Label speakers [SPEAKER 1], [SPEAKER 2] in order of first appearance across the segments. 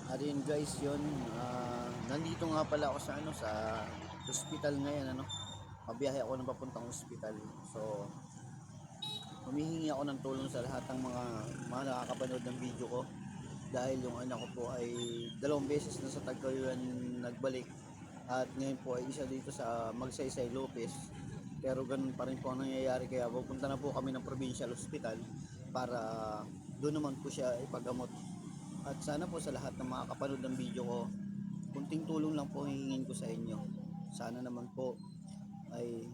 [SPEAKER 1] Ayun guys, yun. Nandito nga pala ako sa sa hospital ngayon Pabiyahe ako ng papuntang hospital. So, humihingi ako ng tulong sa lahat ng mga nakakapanood ng video ko dahil yung anak ko po ay 2 beses na sa Tagkayuan nagbalik at ngayon po ay isa dito sa Magsaysay Lopez. Pero ganun pa rin po ang nangyayari kaya pupunta na po kami ng provincial hospital para doon naman po siya ipagamot. At sana po sa lahat ng mga kapanood ng video ko, kunting tulong lang po hihingin ko sa inyo. Sana naman po ay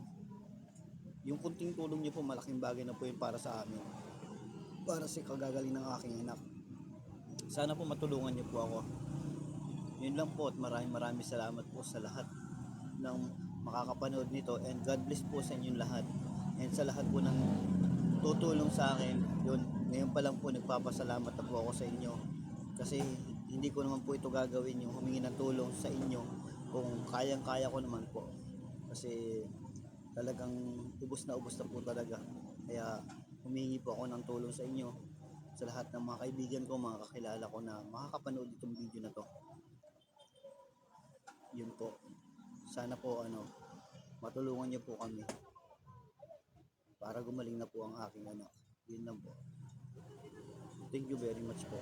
[SPEAKER 1] yung kunting tulong niyo po, malaking bagay na po yun para sa amin. Para sa kagagaling ng aking anak. Sana po matulungan niyo po ako. Yun lang po at maraming salamat po sa lahat ng makakapanood nito and God bless po sa inyong lahat. And sa lahat po ng tutulong sa akin, yun, ngayon pa lang po nagpapasalamat na po ako sa inyo. Kasi hindi ko naman po ito gagawin yung humingi ng tulong sa inyo kung kayang-kaya ko naman po. Kasi talagang ubos na po talaga. Kaya humingi po ako ng tulong sa inyo, sa lahat ng mga kaibigan ko, mga kakilala ko na makakapanood itong video na to. Yun po. Sana po matulungan niyo po kami para gumaling na po ang aking anak. Yun lang po. Thank you very much po.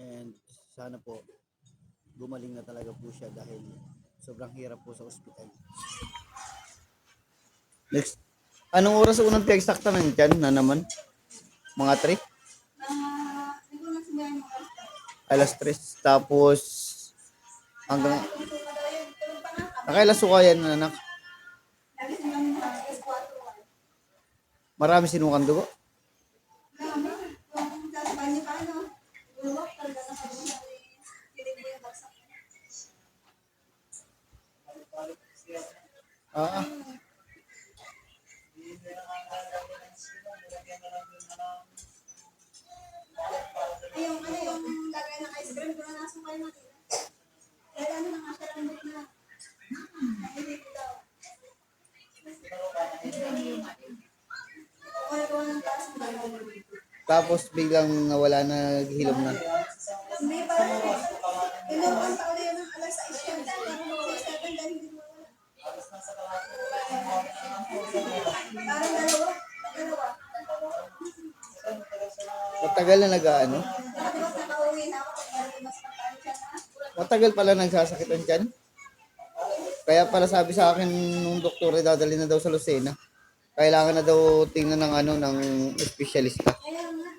[SPEAKER 1] And sana po gumaling na talaga po siya dahil sobrang hirap po sa ospital. Next. Anong oras unang piyag-sakta ng dyan na naman? Mga 3? Alas 3. Tapos hanggang nakailan sukayan na anak? Marami sinukang dugo? Ah.
[SPEAKER 2] Yung lagay ng ice cream, kung nasukay natin. Kaya ano na nga siya lang na. Nahilip daw.
[SPEAKER 1] Tapos biglang nawala na, naghilom na.
[SPEAKER 2] Hindi pa rin. Inuman pa ulit ng alas 6 yan. Parang 6-7 dahil hindi mo wala. Parang dalawa.
[SPEAKER 1] Matagal na nag-ano?
[SPEAKER 2] Tapos nakauwi na ako. Mas matalo siya na.
[SPEAKER 1] Matagal pala nagsasakit ang tiyan. Kaya pala sabi sa akin nung doktor, dadali na daw sa Lucena. Kailangan na daw tingnan ng ng espesyalista.
[SPEAKER 2] Kaya nga.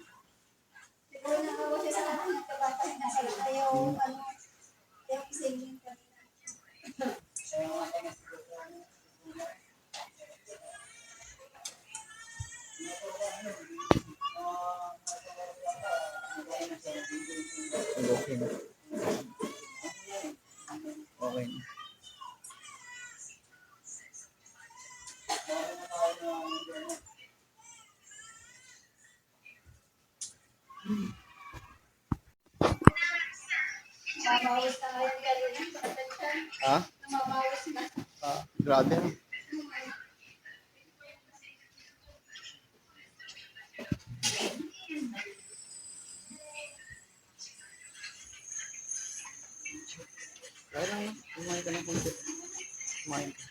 [SPEAKER 2] Siguro nakawa siya sa akin. Nagkabatay na sila. Ayaw ayaw isingin kanina.
[SPEAKER 1] Okay na. Okay na.
[SPEAKER 2] Mamawis na ngayon kanina.
[SPEAKER 1] Ha?
[SPEAKER 2] Mamawis na.
[SPEAKER 1] Grabe. Kaya lang, kumain ka ng konti. Kumain ka.